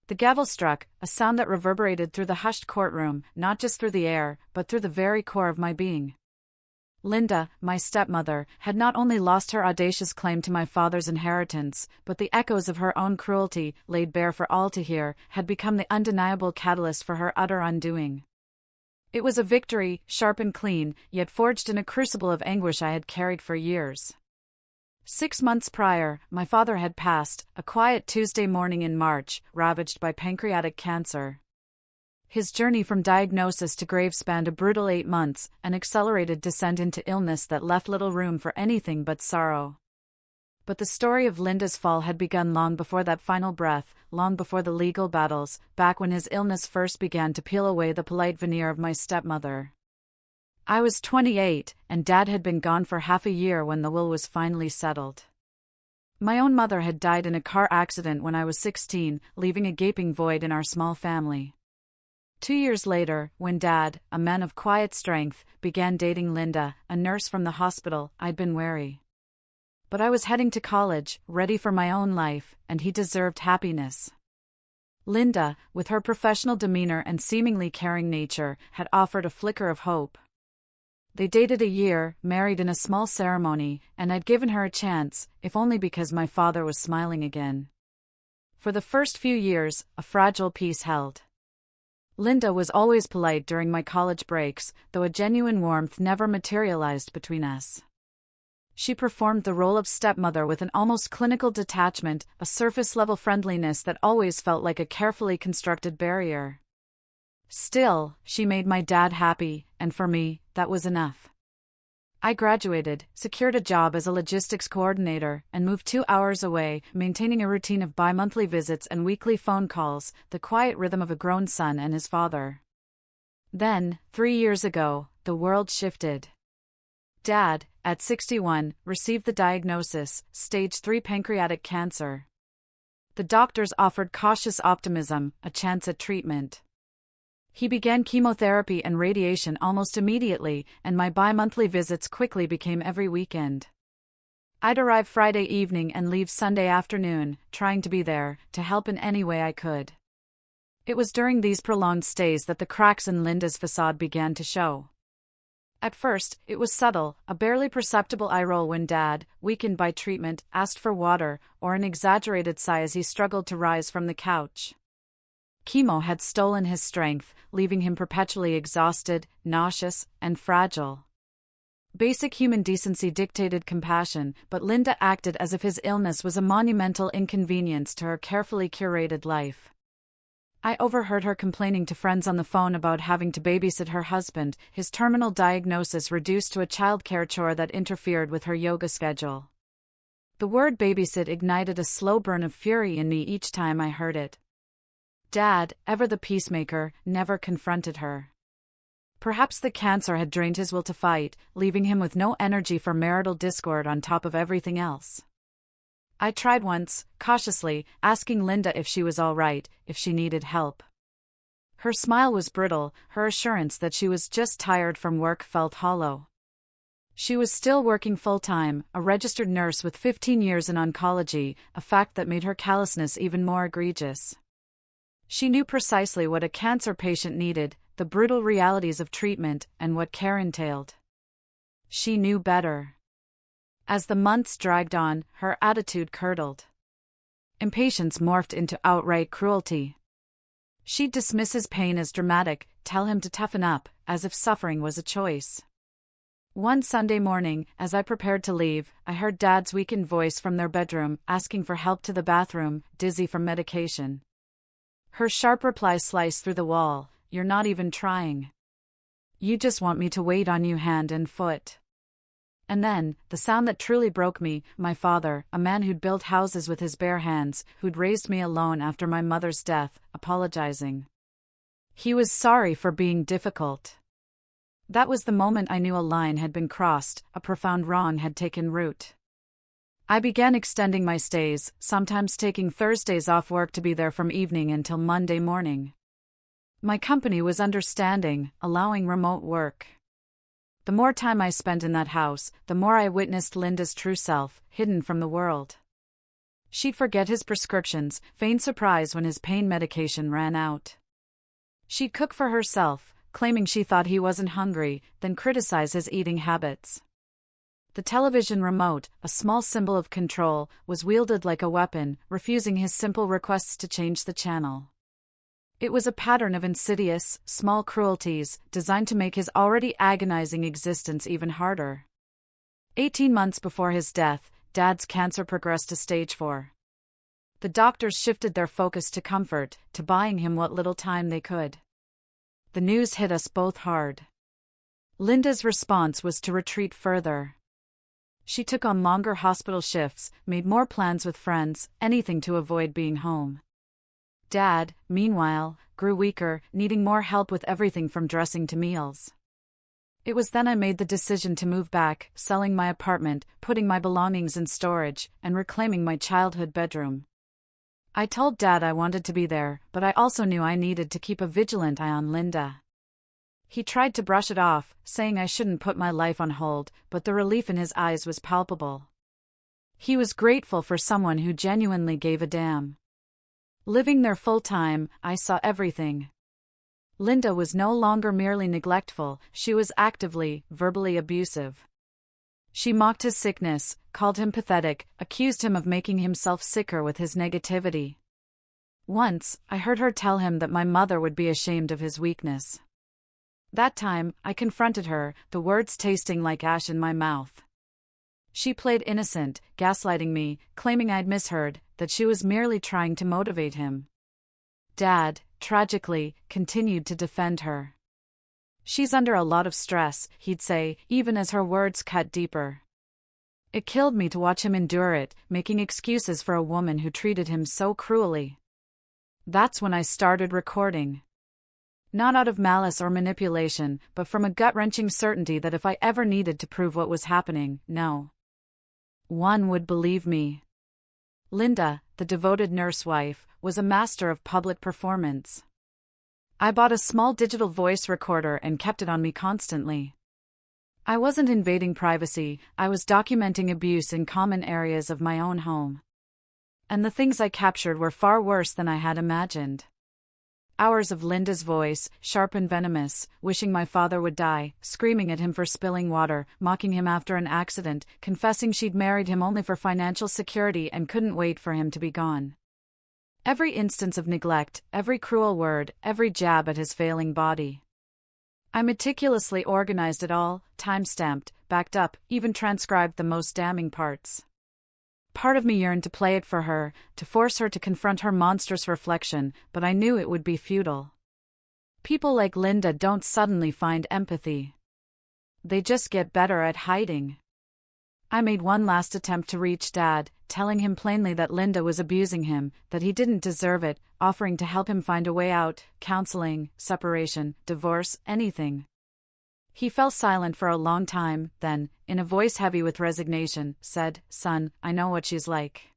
The gavel struck, a sound that reverberated through the hushed courtroom, not just through the air, but through the very core of my being. Linda, my stepmother, had not only lost her audacious claim to my father's inheritance, but the echoes of her own cruelty, laid bare for all to hear, had become the undeniable catalyst for her utter undoing. It was a victory, sharp and clean, yet forged in a crucible of anguish I had carried for years. 6 months prior, my father had passed, a quiet Tuesday morning in March, ravaged by pancreatic cancer. His journey from diagnosis to grave spanned a brutal 8 months, an accelerated descent into illness that left little room for anything but sorrow. But the story of Linda's fall had begun long before that final breath, long before the legal battles, back when his illness first began to peel away the polite veneer of my stepmother. I was 28, and Dad had been gone for half a year when the will was finally settled. My own mother had died in a car accident when I was 16, leaving a gaping void in our small family. 2 years later, when Dad, a man of quiet strength, began dating Linda, a nurse from the hospital, I'd been wary. But I was heading to college, ready for my own life, and he deserved happiness. Linda, with her professional demeanor and seemingly caring nature, had offered a flicker of hope. They dated a year, married in a small ceremony, and I'd given her a chance, if only because my father was smiling again. For the first few years, a fragile peace held. Linda was always polite during my college breaks, though a genuine warmth never materialized between us. She performed the role of stepmother with an almost clinical detachment, a surface-level friendliness that always felt like a carefully constructed barrier. Still, she made my dad happy, and for me, that was enough. I graduated, secured a job as a logistics coordinator, and moved 2 hours away, maintaining a routine of bi-monthly visits and weekly phone calls, the quiet rhythm of a grown son and his father. Then, 3 years ago, the world shifted. Dad, at 61, received the diagnosis, stage 3 pancreatic cancer. The doctors offered cautious optimism, a chance at treatment. He began chemotherapy and radiation almost immediately, and my bi-monthly visits quickly became every weekend. I'd arrive Friday evening and leave Sunday afternoon, trying to be there, to help in any way I could. It was during these prolonged stays that the cracks in Linda's facade began to show. At first, it was subtle, a barely perceptible eye roll when Dad, weakened by treatment, asked for water, or an exaggerated sigh as he struggled to rise from the couch. Chemo had stolen his strength, leaving him perpetually exhausted, nauseous, and fragile. Basic human decency dictated compassion, but Linda acted as if his illness was a monumental inconvenience to her carefully curated life. I overheard her complaining to friends on the phone about having to babysit her husband, his terminal diagnosis reduced to a childcare chore that interfered with her yoga schedule. The word babysit ignited a slow burn of fury in me each time I heard it. Dad, ever the peacemaker, never confronted her. Perhaps the cancer had drained his will to fight, leaving him with no energy for marital discord on top of everything else. I tried once, cautiously, asking Linda if she was all right, if she needed help. Her smile was brittle, her assurance that she was just tired from work felt hollow. She was still working full-time, a registered nurse with 15 years in oncology, a fact that made her callousness even more egregious. She knew precisely what a cancer patient needed, the brutal realities of treatment, and what care entailed. She knew better. As the months dragged on, her attitude curdled. Impatience morphed into outright cruelty. She'd dismiss his pain as dramatic, tell him to toughen up, as if suffering was a choice. One Sunday morning, as I prepared to leave, I heard Dad's weakened voice from their bedroom, asking for help to the bathroom, dizzy from medication. Her sharp reply sliced through the wall, "You're not even trying. You just want me to wait on you hand and foot." And then, the sound that truly broke me, my father, a man who'd built houses with his bare hands, who'd raised me alone after my mother's death, apologizing. He was sorry for being difficult. That was the moment I knew a line had been crossed, a profound wrong had taken root. I began extending my stays, sometimes taking Thursdays off work to be there from evening until Monday morning. My company was understanding, allowing remote work. The more time I spent in that house, the more I witnessed Linda's true self, hidden from the world. She'd forget his prescriptions, feign surprise when his pain medication ran out. She'd cook for herself, claiming she thought he wasn't hungry, then criticize his eating habits. The television remote, a small symbol of control, was wielded like a weapon, refusing his simple requests to change the channel. It was a pattern of insidious, small cruelties, designed to make his already agonizing existence even harder. 18 months before his death, Dad's cancer progressed to stage 4. The doctors shifted their focus to comfort, to buying him what little time they could. The news hit us both hard. Linda's response was to retreat further. She took on longer hospital shifts, made more plans with friends, anything to avoid being home. Dad, meanwhile, grew weaker, needing more help with everything from dressing to meals. It was then I made the decision to move back, selling my apartment, putting my belongings in storage, and reclaiming my childhood bedroom. I told Dad I wanted to be there, but I also knew I needed to keep a vigilant eye on Linda. He tried to brush it off, saying I shouldn't put my life on hold, but the relief in his eyes was palpable. He was grateful for someone who genuinely gave a damn. Living there full-time, I saw everything. Linda was no longer merely neglectful, she was actively, verbally abusive. She mocked his sickness, called him pathetic, accused him of making himself sicker with his negativity. Once, I heard her tell him that my mother would be ashamed of his weakness. That time, I confronted her, the words tasting like ash in my mouth. She played innocent, gaslighting me, claiming I'd misheard, that she was merely trying to motivate him. Dad, tragically, continued to defend her. She's under a lot of stress, he'd say, even as her words cut deeper. It killed me to watch him endure it, making excuses for a woman who treated him so cruelly. That's when I started recording. Not out of malice or manipulation, but from a gut-wrenching certainty that if I ever needed to prove what was happening, no one would believe me. Linda, the devoted nurse wife, was a master of public performance. I bought a small digital voice recorder and kept it on me constantly. I wasn't invading privacy, I was documenting abuse in common areas of my own home. And the things I captured were far worse than I had imagined. Hours of Linda's voice, sharp and venomous, wishing my father would die, screaming at him for spilling water, mocking him after an accident, confessing she'd married him only for financial security and couldn't wait for him to be gone. Every instance of neglect, every cruel word, every jab at his failing body. I meticulously organized it all, time-stamped, backed up, even transcribed the most damning parts. Part of me yearned to play it for her, to force her to confront her monstrous reflection, but I knew it would be futile. People like Linda don't suddenly find empathy. They just get better at hiding. I made one last attempt to reach Dad, telling him plainly that Linda was abusing him, that he didn't deserve it, offering to help him find a way out, counseling, separation, divorce, anything. He fell silent for a long time, then, in a voice heavy with resignation, said, "Son, I know what she's like.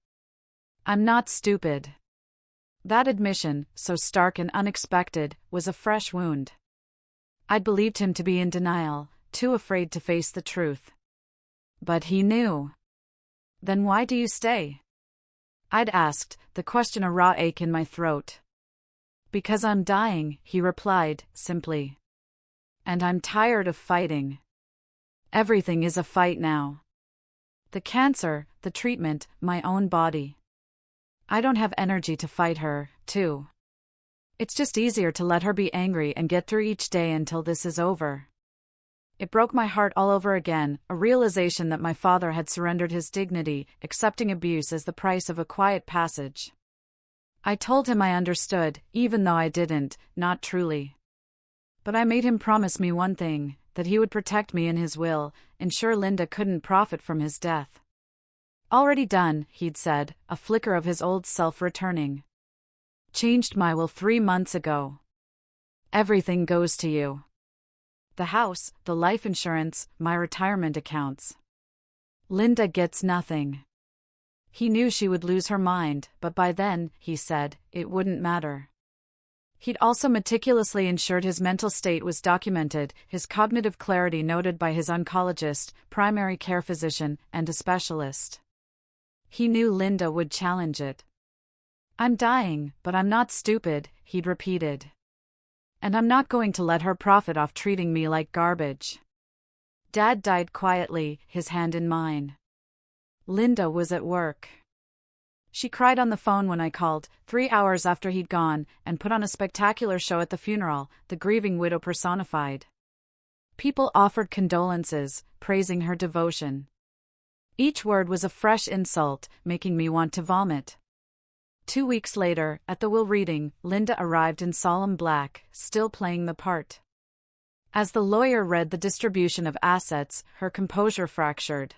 I'm not stupid." That admission, so stark and unexpected, was a fresh wound. I'd believed him to be in denial, too afraid to face the truth. But he knew. "Then why do you stay?" I'd asked, the question a raw ache in my throat. "Because I'm dying," he replied, simply. "And I'm tired of fighting. Everything is a fight now. The cancer, the treatment, my own body. I don't have energy to fight her, too. It's just easier to let her be angry and get through each day until this is over." It broke my heart all over again, a realization that my father had surrendered his dignity, accepting abuse as the price of a quiet passage. I told him I understood, even though I didn't, not truly. But I made him promise me one thing, that he would protect me in his will, ensure Linda couldn't profit from his death. "Already done," he'd said, a flicker of his old self returning. "Changed my will 3 months ago. Everything goes to you. The house, the life insurance, my retirement accounts. Linda gets nothing." He knew she would lose her mind, but by then, he said, it wouldn't matter. He'd also meticulously ensured his mental state was documented, his cognitive clarity noted by his oncologist, primary care physician, and a specialist. He knew Linda would challenge it. "I'm dying, but I'm not stupid," he'd repeated. "And I'm not going to let her profit off treating me like garbage." Dad died quietly, his hand in mine. Linda was at work. She cried on the phone when I called, 3 hours after he'd gone, and put on a spectacular show at the funeral, the grieving widow personified. People offered condolences, praising her devotion. Each word was a fresh insult, making me want to vomit. 2 weeks later, at the will reading, Linda arrived in solemn black, still playing the part. As the lawyer read the distribution of assets, her composure fractured.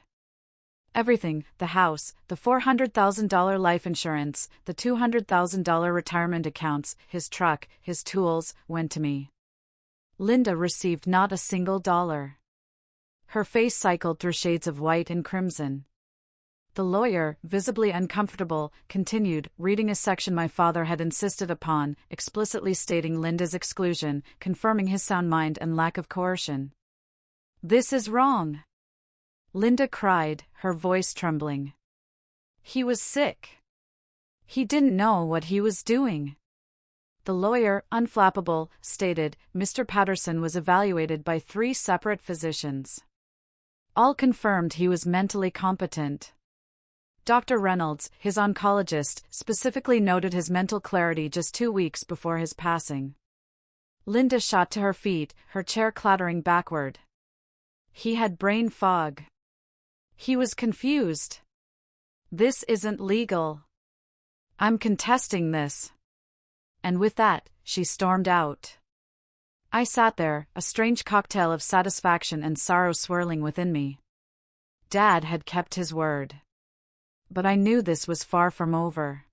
Everything, the house, the $400,000 life insurance, the $200,000 retirement accounts, his truck, his tools, went to me. Linda received not a single dollar. Her face cycled through shades of white and crimson. The lawyer, visibly uncomfortable, continued, reading a section my father had insisted upon, explicitly stating Linda's exclusion, confirming his sound mind and lack of coercion. "This is wrong," Linda cried, her voice trembling. "He was sick. He didn't know what he was doing." The lawyer, unflappable, stated, Mr. Patterson was evaluated by 3 separate physicians. All confirmed he was mentally competent. Dr. Reynolds, his oncologist, specifically noted his mental clarity just 2 weeks before his passing. Linda shot to her feet, her chair clattering backward. He had brain fog. He was confused. "This isn't legal. I'm contesting this." And with that, she stormed out. I sat there, a strange cocktail of satisfaction and sorrow swirling within me. Dad had kept his word. But I knew this was far from over.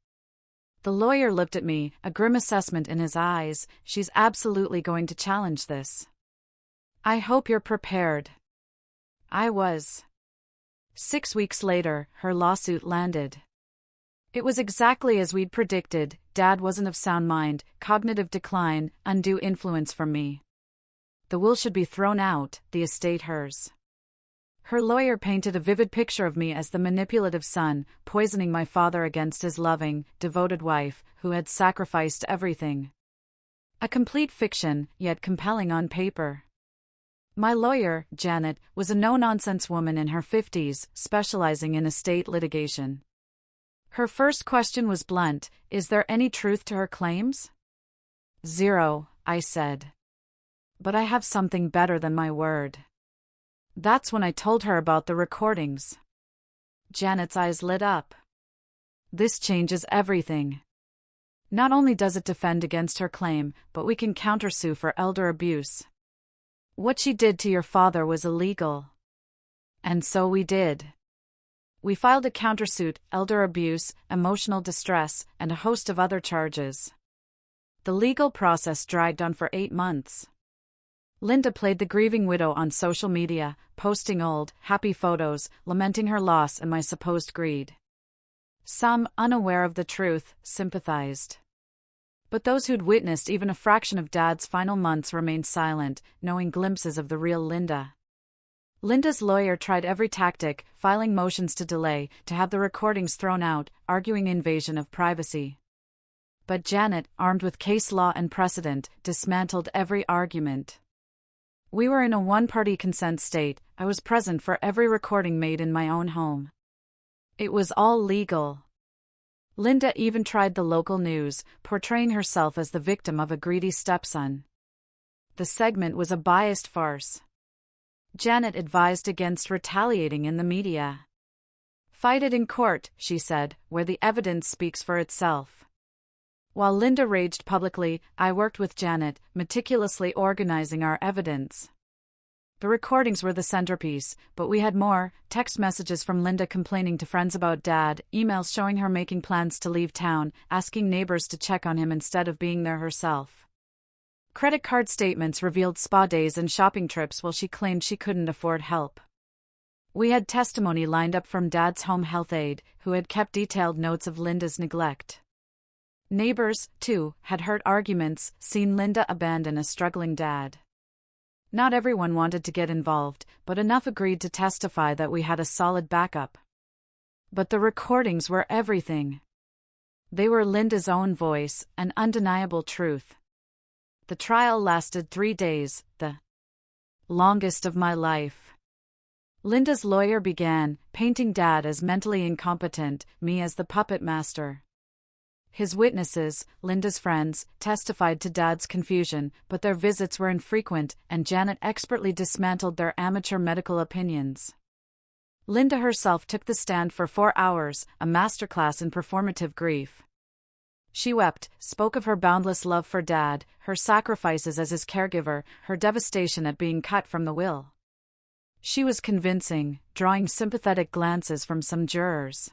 The lawyer looked at me, a grim assessment in his eyes. "She's absolutely going to challenge this. I hope you're prepared." I was. 6 weeks later, her lawsuit landed. It was exactly as we'd predicted. Dad wasn't of sound mind, cognitive decline, undue influence from me. The will should be thrown out, the estate hers. Her lawyer painted a vivid picture of me as the manipulative son, poisoning my father against his loving, devoted wife, who had sacrificed everything. A complete fiction, yet compelling on paper. My lawyer, Janet, was a no-nonsense woman in her 50s, specializing in estate litigation. Her first question was blunt: "Is there any truth to her claims?" "Zero," I said. "But I have something better than my word." That's when I told her about the recordings. Janet's eyes lit up. "This changes everything. Not only does it defend against her claim, but we can countersue for elder abuse. What she did to your father was illegal." And so we did. We filed a countersuit, elder abuse, emotional distress, and a host of other charges. The legal process dragged on for 8 months. Linda played the grieving widow on social media, posting old, happy photos, lamenting her loss and my supposed greed. Some, unaware of the truth, sympathized. But those who'd witnessed even a fraction of Dad's final months remained silent, knowing glimpses of the real Linda. Linda's lawyer tried every tactic, filing motions to delay, to have the recordings thrown out, arguing invasion of privacy. But Janet, armed with case law and precedent, dismantled every argument. We were in a one-party consent state. I was present for every recording made in my own home. It was all legal. Linda even tried the local news, portraying herself as the victim of a greedy stepson. The segment was a biased farce. Janet advised against retaliating in the media. "Fight it in court," she said, "where the evidence speaks for itself." While Linda raged publicly, I worked with Janet, meticulously organizing our evidence. The recordings were the centerpiece, but we had more: text messages from Linda complaining to friends about Dad, emails showing her making plans to leave town, asking neighbors to check on him instead of being there herself. Credit card statements revealed spa days and shopping trips while she claimed she couldn't afford help. We had testimony lined up from Dad's home health aide, who had kept detailed notes of Linda's neglect. Neighbors, too, had heard arguments, seen Linda abandon a struggling dad. Not everyone wanted to get involved, but enough agreed to testify that we had a solid backup. But the recordings were everything. They were Linda's own voice, an undeniable truth. The trial lasted 3 days, the longest of my life. Linda's lawyer began, painting Dad as mentally incompetent, me as the puppet master. His witnesses, Linda's friends, testified to Dad's confusion, but their visits were infrequent, and Janet expertly dismantled their amateur medical opinions. Linda herself took the stand for 4 hours, a masterclass in performative grief. She wept, spoke of her boundless love for Dad, her sacrifices as his caregiver, her devastation at being cut from the will. She was convincing, drawing sympathetic glances from some jurors.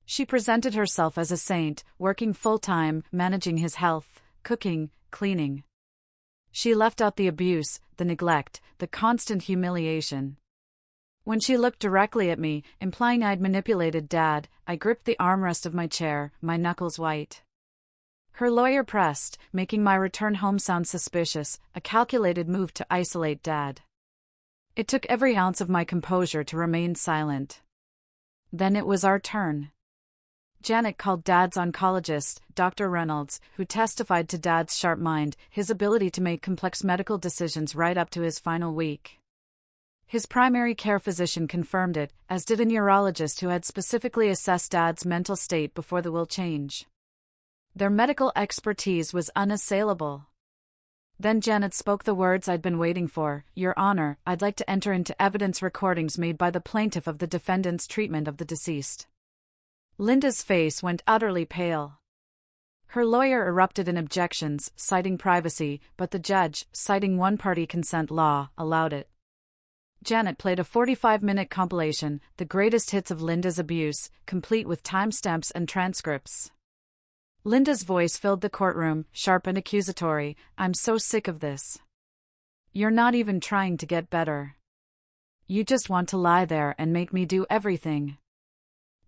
She presented herself as a saint, working full-time, managing his health, cooking, cleaning. She left out the abuse, the neglect, the constant humiliation. When she looked directly at me, implying I'd manipulated Dad, I gripped the armrest of my chair, my knuckles white. Her lawyer pressed, making my return home sound suspicious, a calculated move to isolate Dad. It took every ounce of my composure to remain silent. Then it was our turn. Janet called Dad's oncologist, Dr. Reynolds, who testified to Dad's sharp mind, his ability to make complex medical decisions right up to his final week. His primary care physician confirmed it, as did a neurologist who had specifically assessed Dad's mental state before the will change. Their medical expertise was unassailable. Then Janet spoke the words I'd been waiting for. Your Honor, I'd like to enter into evidence recordings made by the plaintiff of the defendant's treatment of the deceased. Linda's face went utterly pale. Her lawyer erupted in objections, citing privacy, but the judge, citing one-party consent law, allowed it. Janet played a 45-minute compilation, the greatest hits of Linda's abuse, complete with timestamps and transcripts. Linda's voice filled the courtroom, sharp and accusatory. I'm so sick of this. You're not even trying to get better. You just want to lie there and make me do everything.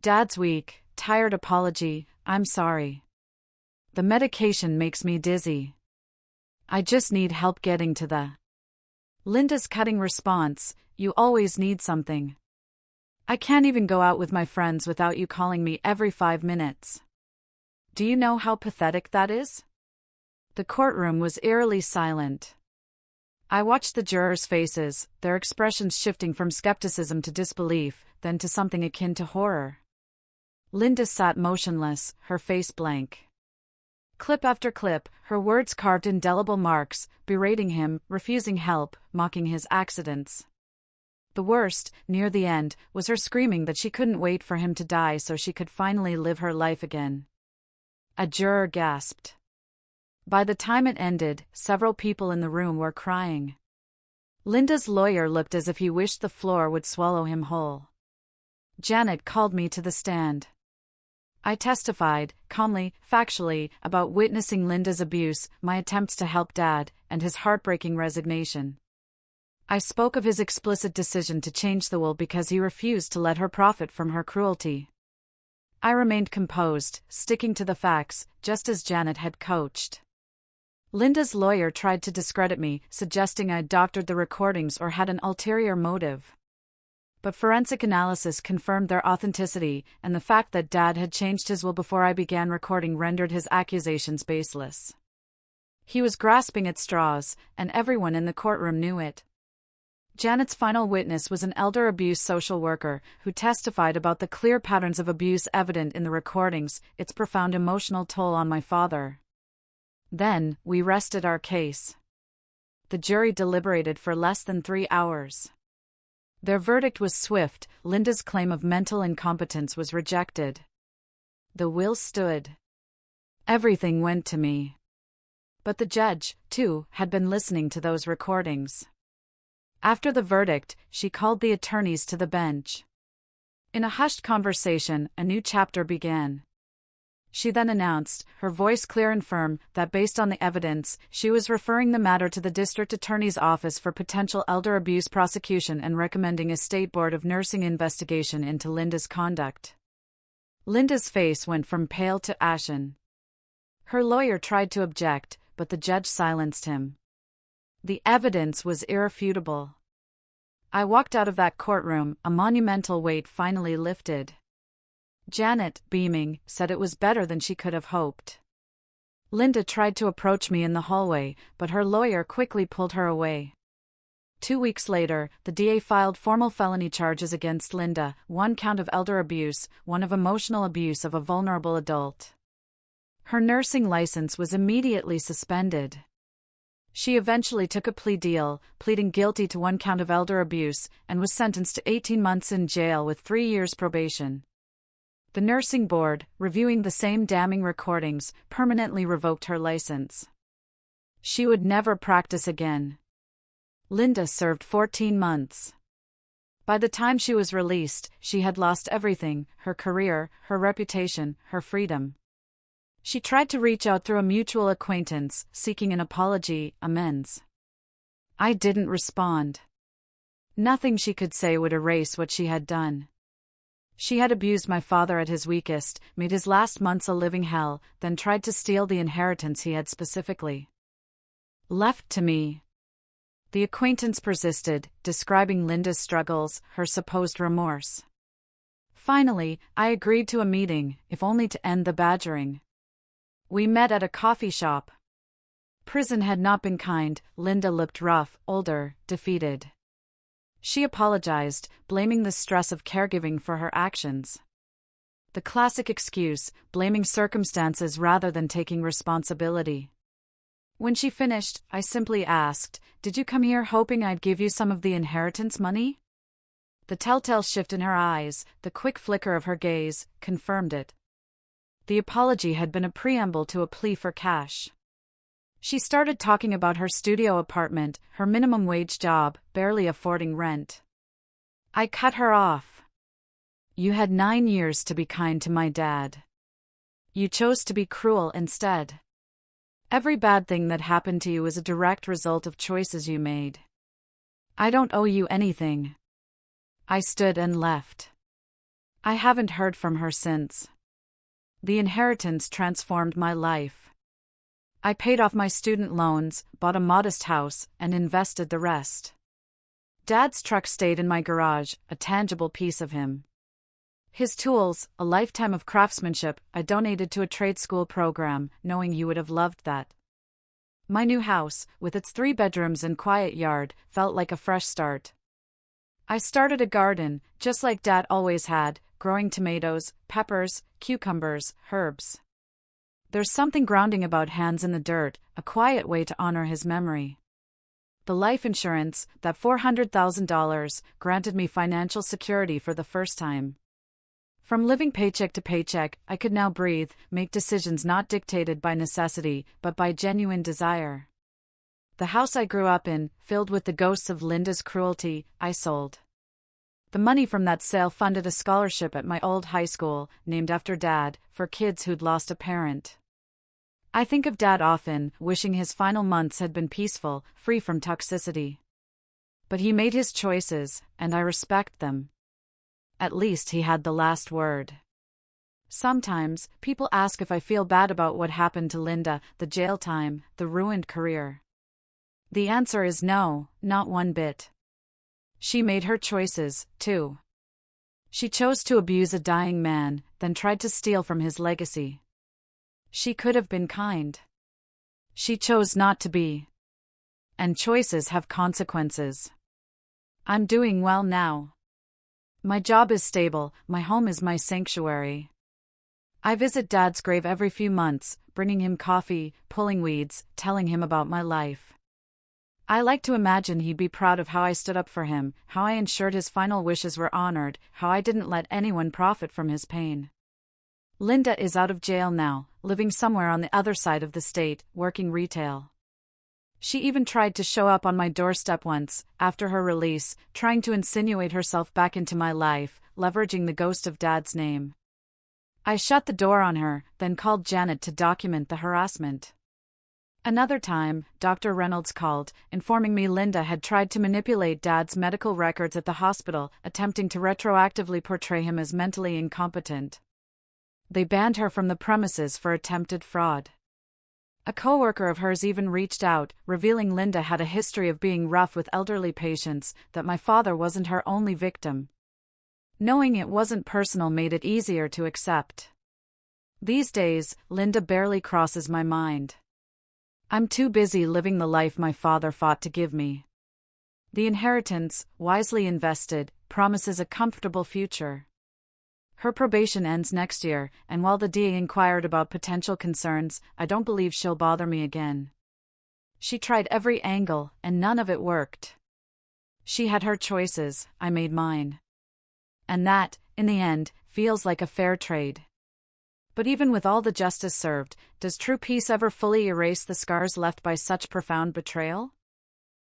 Dad's weak, tired apology, I'm sorry. The medication makes me dizzy. I just need help getting to the. Linda's cutting response, you always need something. I can't even go out with my friends without you calling me every 5 minutes. Do you know how pathetic that is? The courtroom was eerily silent. I watched the jurors' faces, their expressions shifting from skepticism to disbelief, then to something akin to horror. Linda sat motionless, her face blank. Clip after clip, her words carved indelible marks, berating him, refusing help, mocking his accidents. The worst, near the end, was her screaming that she couldn't wait for him to die so she could finally live her life again. A juror gasped. By the time it ended, several people in the room were crying. Linda's lawyer looked as if he wished the floor would swallow him whole. Janet called me to the stand. I testified, calmly, factually, about witnessing Linda's abuse, my attempts to help Dad, and his heartbreaking resignation. I spoke of his explicit decision to change the will because he refused to let her profit from her cruelty. I remained composed, sticking to the facts, just as Janet had coached. Linda's lawyer tried to discredit me, suggesting I'd doctored the recordings or had an ulterior motive. But forensic analysis confirmed their authenticity, and the fact that Dad had changed his will before I began recording rendered his accusations baseless. He was grasping at straws, and everyone in the courtroom knew it. Janet's final witness was an elder abuse social worker, who testified about the clear patterns of abuse evident in the recordings, its profound emotional toll on my father. Then, we rested our case. The jury deliberated for less than 3 hours. Their verdict was swift. Linda's claim of mental incompetence was rejected. The will stood. Everything went to me. But the judge, too, had been listening to those recordings. After the verdict, she called the attorneys to the bench. In a hushed conversation, a new chapter began. She then announced, her voice clear and firm, that based on the evidence, she was referring the matter to the district attorney's office for potential elder abuse prosecution and recommending a state board of nursing investigation into Linda's conduct. Linda's face went from pale to ashen. Her lawyer tried to object, but the judge silenced him. The evidence was irrefutable. I walked out of that courtroom, a monumental weight finally lifted. Janet, beaming, said it was better than she could have hoped. Linda tried to approach me in the hallway, but her lawyer quickly pulled her away. 2 weeks later, the DA filed formal felony charges against Linda, 1 count of elder abuse, 1 of emotional abuse of a vulnerable adult. Her nursing license was immediately suspended. She eventually took a plea deal, pleading guilty to 1 count of elder abuse, and was sentenced to 18 months in jail with 3 years probation. The nursing board, reviewing the same damning recordings, permanently revoked her license. She would never practice again. Linda served 14 months. By the time she was released, she had lost everything: her career, her reputation, her freedom. She tried to reach out through a mutual acquaintance, seeking an apology, amends. I didn't respond. Nothing she could say would erase what she had done. She had abused my father at his weakest, made his last months a living hell, then tried to steal the inheritance he had specifically left to me. The acquaintance persisted, describing Linda's struggles, her supposed remorse. Finally, I agreed to a meeting, if only to end the badgering. We met at a coffee shop. Prison had not been kind. Linda looked rough, older, defeated. She apologized, blaming the stress of caregiving for her actions. The classic excuse, blaming circumstances rather than taking responsibility. When she finished, I simply asked, "Did you come here hoping I'd give you some of the inheritance money?" The telltale shift in her eyes, the quick flicker of her gaze, confirmed it. The apology had been a preamble to a plea for cash. She started talking about her studio apartment, her minimum wage job, barely affording rent. I cut her off. "You had 9 years to be kind to my dad. You chose to be cruel instead. Every bad thing that happened to you is a direct result of choices you made. I don't owe you anything." I stood and left. I haven't heard from her since. The inheritance transformed my life. I paid off my student loans, bought a modest house, and invested the rest. Dad's truck stayed in my garage, a tangible piece of him. His tools, a lifetime of craftsmanship, I donated to a trade school program, knowing you would have loved that. My new house, with its 3 bedrooms and quiet yard, felt like a fresh start. I started a garden, just like Dad always had, growing tomatoes, peppers, cucumbers, herbs. There's something grounding about hands in the dirt, a quiet way to honor his memory. The life insurance, that $400,000, granted me financial security for the first time. From living paycheck to paycheck, I could now breathe, make decisions not dictated by necessity, but by genuine desire. The house I grew up in, filled with the ghosts of Linda's cruelty, I sold. The money from that sale funded a scholarship at my old high school, named after Dad, for kids who'd lost a parent. I think of Dad often, wishing his final months had been peaceful, free from toxicity. But he made his choices, and I respect them. At least he had the last word. Sometimes, people ask if I feel bad about what happened to Linda, the jail time, the ruined career. The answer is no, not one bit. She made her choices, too. She chose to abuse a dying man, then tried to steal from his legacy. She could have been kind. She chose not to be. And choices have consequences. I'm doing well now. My job is stable, my home is my sanctuary. I visit Dad's grave every few months, bringing him coffee, pulling weeds, telling him about my life. I like to imagine he'd be proud of how I stood up for him, how I ensured his final wishes were honored, how I didn't let anyone profit from his pain. Linda is out of jail now, living somewhere on the other side of the state, working retail. She even tried to show up on my doorstep once, after her release, trying to insinuate herself back into my life, leveraging the ghost of Dad's name. I shut the door on her, then called Janet to document the harassment. Another time, Dr. Reynolds called, informing me Linda had tried to manipulate Dad's medical records at the hospital, attempting to retroactively portray him as mentally incompetent. They banned her from the premises for attempted fraud. A coworker of hers even reached out, revealing Linda had a history of being rough with elderly patients, that my father wasn't her only victim. Knowing it wasn't personal made it easier to accept. These days, Linda barely crosses my mind. I'm too busy living the life my father fought to give me. The inheritance, wisely invested, promises a comfortable future. Her probation ends next year, and while the DA inquired about potential concerns, I don't believe she'll bother me again. She tried every angle, and none of it worked. She had her choices, I made mine. And that, in the end, feels like a fair trade. But even with all the justice served, does true peace ever fully erase the scars left by such profound betrayal?